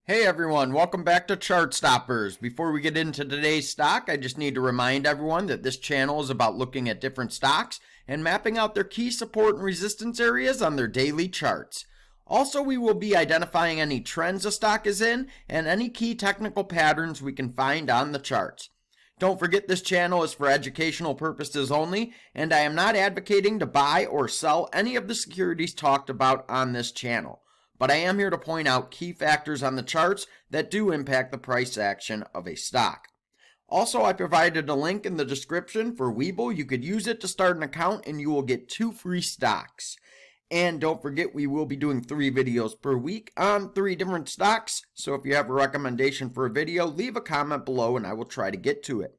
Hey everyone, welcome back to Chart Stoppers. Before we get into today's stock, I just need to remind everyone that this channel is about looking at different stocks and mapping out their key support and resistance areas on their daily charts. Also, we will be identifying any trends a stock is in and any key technical patterns we can find on the charts. Don't forget this channel is for educational purposes only, and I am not advocating to buy or sell any of the securities talked about on this channel. But I am here to point out key factors on the charts that do impact the price action of a stock. Also, I provided a link in the description for Webull. You could use it to start an account and you will get 2 free stocks. And don't forget, we will be doing 3 videos per week on 3 different stocks. So if you have a recommendation for a video, leave a comment below and I will try to get to it.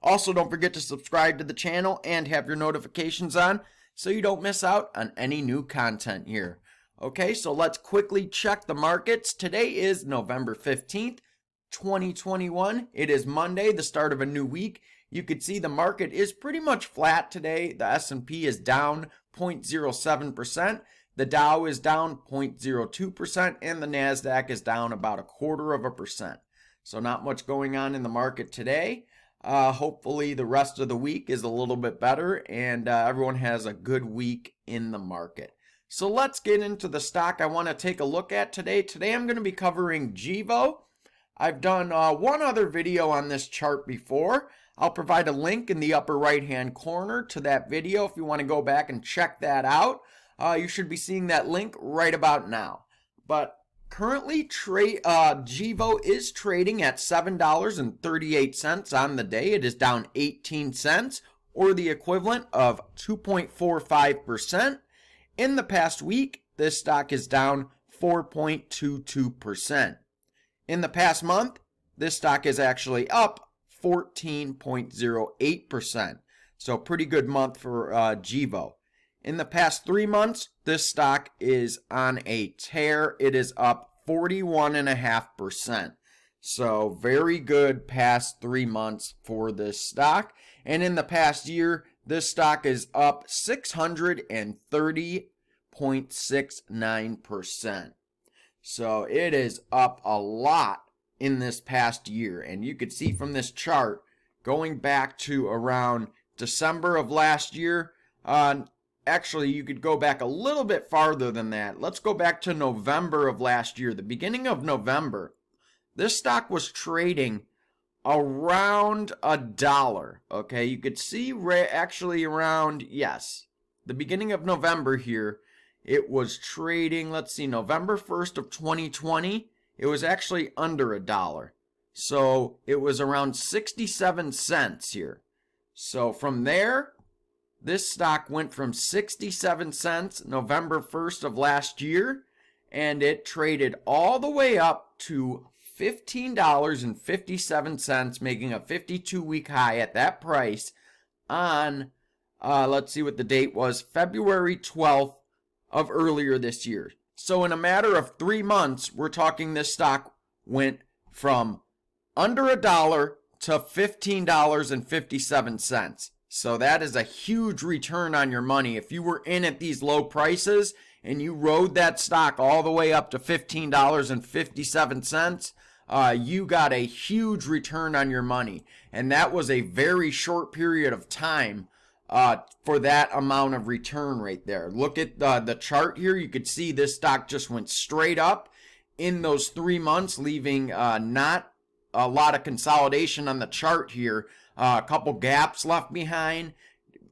Also, don't forget to subscribe to the channel and have your notifications on so you don't miss out on any new content here. Okay, so let's quickly check the markets. Today is November 15th, 2021. It is Monday, the start of a new week. You could see the market is pretty much flat today. The S&P is down 0.07%. The Dow is down 0.02%, and the NASDAQ is down about 0.25%. So not much going on in the market today. Hopefully the rest of the week is a little bit better and everyone has a good week in the market. So let's get into the stock I want to take a look at today. Today I'm going to be covering Gevo. I've done one other video on this chart before. I'll provide a link in the upper right hand corner to that video if you want to go back and check that out. You should be seeing that link right about now. But currently Gevo is trading at $7.38 on the day. It is down 18 cents or the equivalent of 2.45%. In the past week, this stock is down 4.22%. In the past month, this stock is actually up 14.08%. So pretty good month for Gevo. In the past 3 months, this stock is on a tear. It is up 41.5%. So very good past 3 months for this stock. And in the past year, this stock is up 630.69%. So it is up a lot in this past year. And you could see from this chart, going back to around December of last year, actually you could go back a little bit farther than that. Let's go back to November of last year. The beginning of November, this stock was trading around $1. Okay, you could see actually around, yes, the beginning of November here, it was trading, let's see, November 1st of 2020, it was actually under $1. So it was around 67 cents here. So from there, this stock went from 67 cents November 1st of last year, and it traded all the way up to $15.57, making a 52-week high at that price on, let's see what the date was, February 12th of earlier this year. So in a matter of 3 months, we're talking this stock went from under $1 to $15.57. So that is a huge return on your money. If you were in at these low prices and you rode that stock all the way up to $15.57, you got a huge return on your money. And that was a very short period of time for that amount of return right there. Look at the chart here. You could see this stock just went straight up in those 3 months, leaving not a lot of consolidation on the chart here. A couple gaps left behind.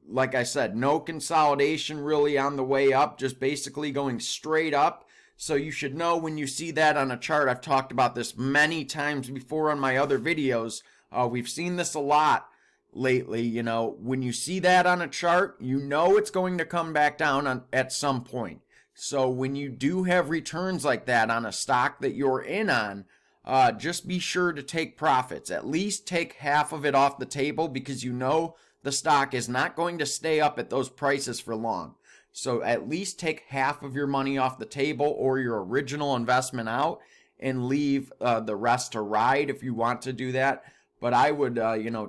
Like I said, no consolidation really on the way up, just basically going straight up. So you should know when you see that on a chart. I've talked about this many times before on my other videos. We've seen this a lot lately. You know, when you see that on a chart, you know it's going to come back down at some point. So when you do have returns like that on a stock that you're in on, just be sure to take profits. At least take half of it off the table, because you know the stock is not going to stay up at those prices for long. So at least take half of your money off the table or your original investment out and leave the rest to ride if you want to do that. But I would,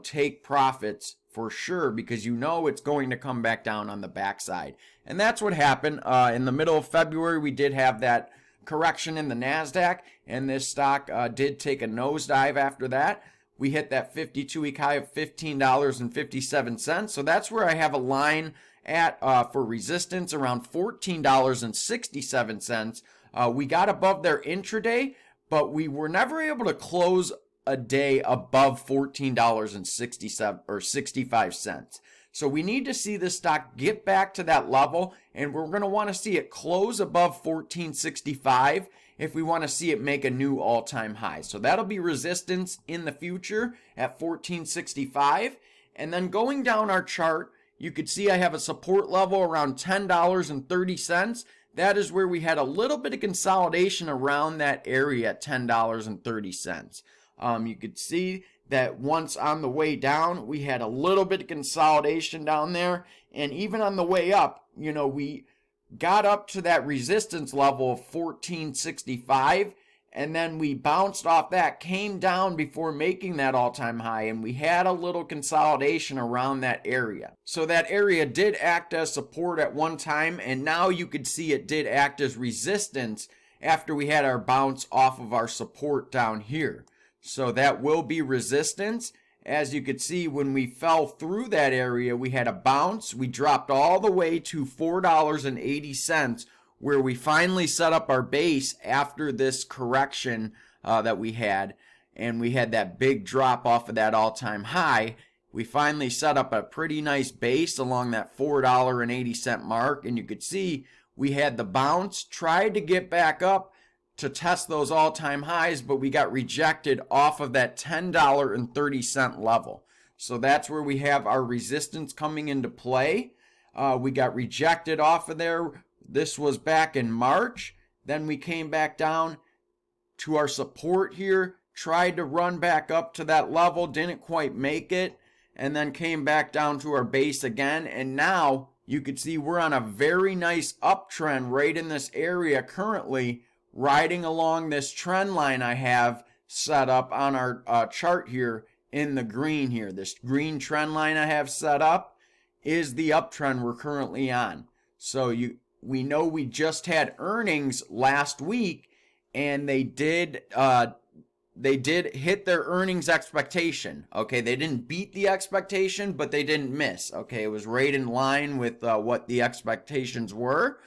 take profits for sure, because you know it's going to come back down on the backside. And that's what happened. In the middle of February, we did have that correction in the NASDAQ, and this stock did take a nosedive after that. We hit that 52-week high of $15.57. So that's where I have a line at for resistance around $14.67. We got above there intraday, but we were never able to close a day above $14.67 or 65 cents. So we need to see this stock get back to that level, and we're going to want to see it close above $14.65 if we want to see it make a new all-time high. So that'll be resistance in the future at $14.65. And then going down our chart, you could see I have a support level around $10.30. That is where we had a little bit of consolidation around that area at $10.30. You could see that once on the way down, we had a little bit of consolidation down there. And even on the way up, we got up to that resistance level of $14.65. And then we bounced off that, came down before making that all-time high, and we had a little consolidation around that area. So that area did act as support at one time, and now you could see it did act as resistance after we had our bounce off of our support down here. So that will be resistance. As you could see, when we fell through that area, we had a bounce. We dropped all the way to $4.80, where we finally set up our base after this correction that we had. And we had that big drop off of that all-time high. We finally set up a pretty nice base along that $4.80 mark. And you could see we had the bounce, tried to get back up to test those all-time highs, but we got rejected off of that $10.30 level. So that's where we have our resistance coming into play. We got rejected off of there. This was back in March. Then we came back down to our support here, tried to run back up to that level, didn't quite make it, and then came back down to our base again. And now you could see we're on a very nice uptrend right in this area currently, riding along this trend line I have set up on our chart here in the green here. This green trend line I have set up is the uptrend we're currently on. So we know we just had earnings last week, and they did hit their earnings expectation. Okay, they didn't beat the expectation, but they didn't miss. Okay, it was right in line with what the expectations were.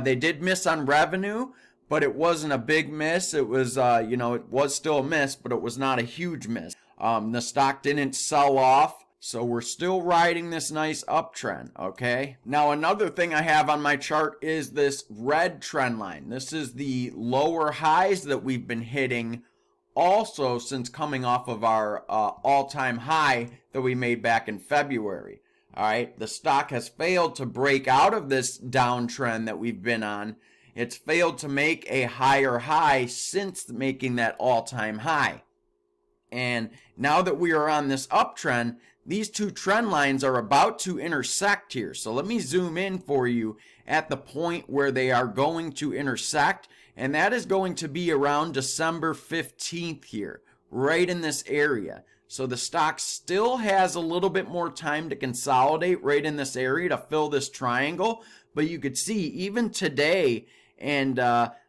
They did miss on revenue, but it wasn't a big miss. It was, it was still a miss, but it was not a huge miss. The stock didn't sell off, so we're still riding this nice uptrend, okay? Now, another thing I have on my chart is this red trend line. This is the lower highs that we've been hitting also since coming off of our all-time high that we made back in February. All right, the stock has failed to break out of this downtrend that we've been on. It's failed to make a higher high since making that all-time high. And now that we are on this uptrend, these two trend lines are about to intersect here. So let me zoom in for you at the point where they are going to intersect. And that is going to be around December 15th here, right in this area. So the stock still has a little bit more time to consolidate right in this area to fill this triangle. But you could see even today and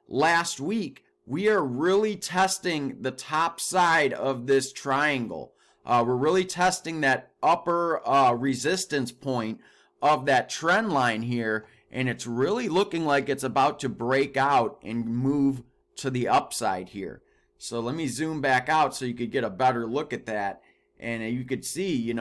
last week, we are really testing the top side of this triangle. We're really testing that upper resistance point of that trend line here, and it's really looking like it's about to break out and move to the upside here. So let me zoom back out so you could get a better look at that. And you could see,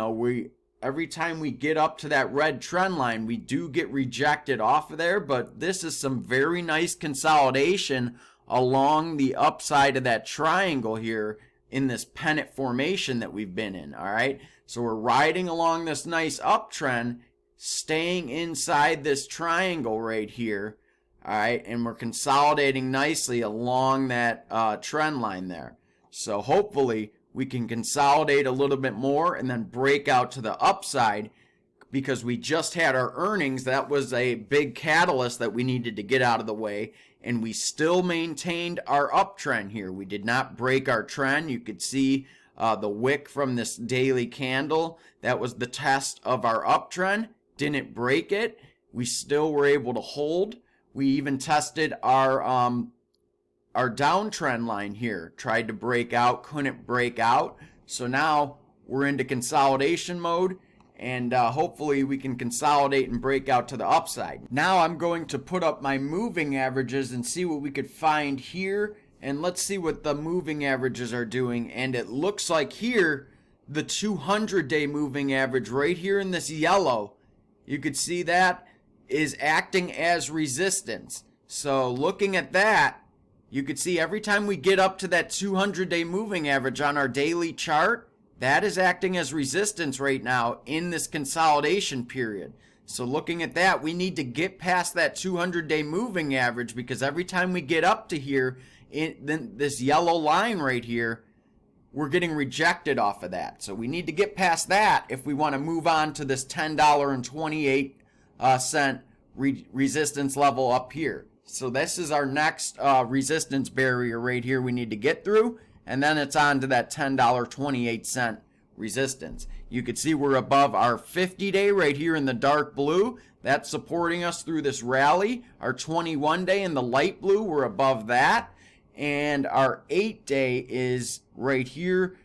every time we get up to that red trend line, we do get rejected off of there, but this is some very nice consolidation along the upside of that triangle here in this pennant formation that we've been in, all right? So we're riding along this nice uptrend, staying inside this triangle right here, all right? And we're consolidating nicely along that trend line there. So hopefully we can consolidate a little bit more and then break out to the upside, because we just had our earnings. That was a big catalyst that we needed to get out of the way, and we still maintained our uptrend here. We did not break our trend. You could see the wick from this daily candle. That was the test of our uptrend. Didn't break it. We still were able to hold. We even tested our our downtrend line here. Tried to break out, couldn't break out. So now we're into consolidation mode, and hopefully we can consolidate and break out to the upside. Now I'm going to put up my moving averages and see what we could find here, and let's see what the moving averages are doing. And it looks like here the 200-day moving average right here in this yellow, you could see that is acting as resistance. So looking at that, you could see every time we get up to that 200-day moving average on our daily chart, that is acting as resistance right now in this consolidation period. So looking at that, we need to get past that 200-day moving average, because every time we get up to here, in this yellow line right here, we're getting rejected off of that. So we need to get past that if we want to move on to this $10.28 resistance level up here. So this is our next resistance barrier right here we need to get through, and then it's on to that $10.28 resistance. You can see we're above our 50-day right here in the dark blue. That's supporting us through this rally. Our 21-day in the light blue, we're above that. And our 8-day is right here.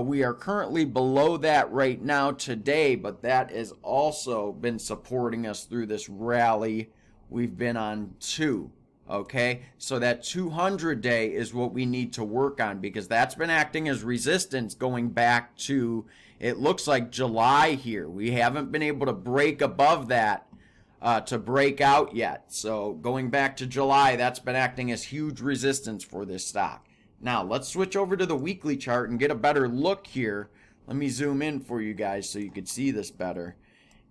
We are currently below that right now today, but that has also been supporting us through this rally we've been on too. Okay, so that 200-day is what we need to work on, because that's been acting as resistance going back to, it looks like July here. We haven't been able to break above that to break out yet. So going back to July, that's been acting as huge resistance for this stock. Now let's switch over to the weekly chart and get a better look here. Let me zoom in for you guys so you could see this better.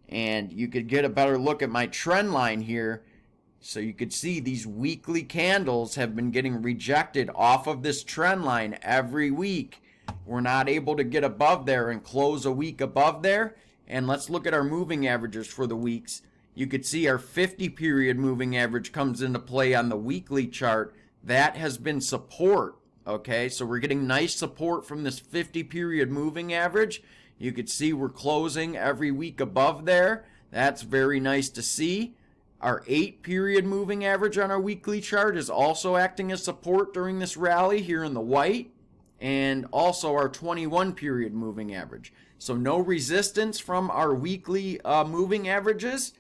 And you could get a better look at my trend line here. So you could see these weekly candles have been getting rejected off of this trend line every week. We're not able to get above there and close a week above there. And let's look at our moving averages for the weeks. You could see our 50-period moving average comes into play on the weekly chart. That has been support. Okay, so we're getting nice support from this 50-period moving average. You could see we're closing every week above there. That's very nice to see. Our 8-period moving average on our weekly chart is also acting as support during this rally here in the white, and also our 21-period moving average. So no resistance from our weekly moving averages.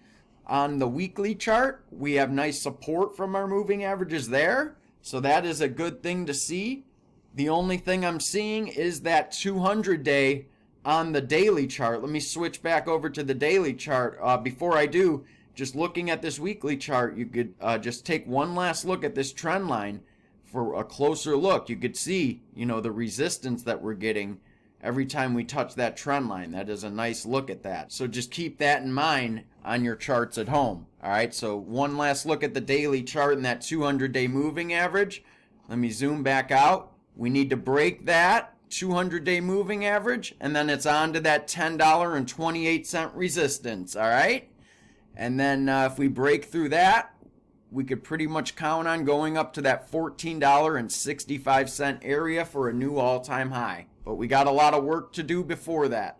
On the weekly chart, we have nice support from our moving averages there, so that is a good thing to see. The only thing I'm seeing is that 200-day on the daily chart. Let me switch back over to the daily chart. Before I do, just looking at this weekly chart, you could just take one last look at this trend line for a closer look. You could see, the resistance that we're getting every time we touch that trend line. That is a nice look at that. So just keep that in mind on your charts at home. All right, so one last look at the daily chart and that 200-day moving average. Let me zoom back out. We need to break that 200-day moving average, and then it's on to that $10.28 resistance. All right. And then if we break through that, we could pretty much count on going up to that $14.65 area for a new all-time high. But we got a lot of work to do before that.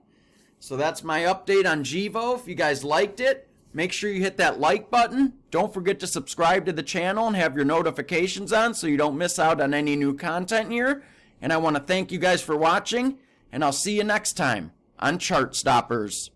So that's my update on Gevo. If you guys liked it, make sure you hit that like button. Don't forget to subscribe to the channel and have your notifications on so you don't miss out on any new content here. And I want to thank you guys for watching, and I'll see you next time on Chart Stoppers.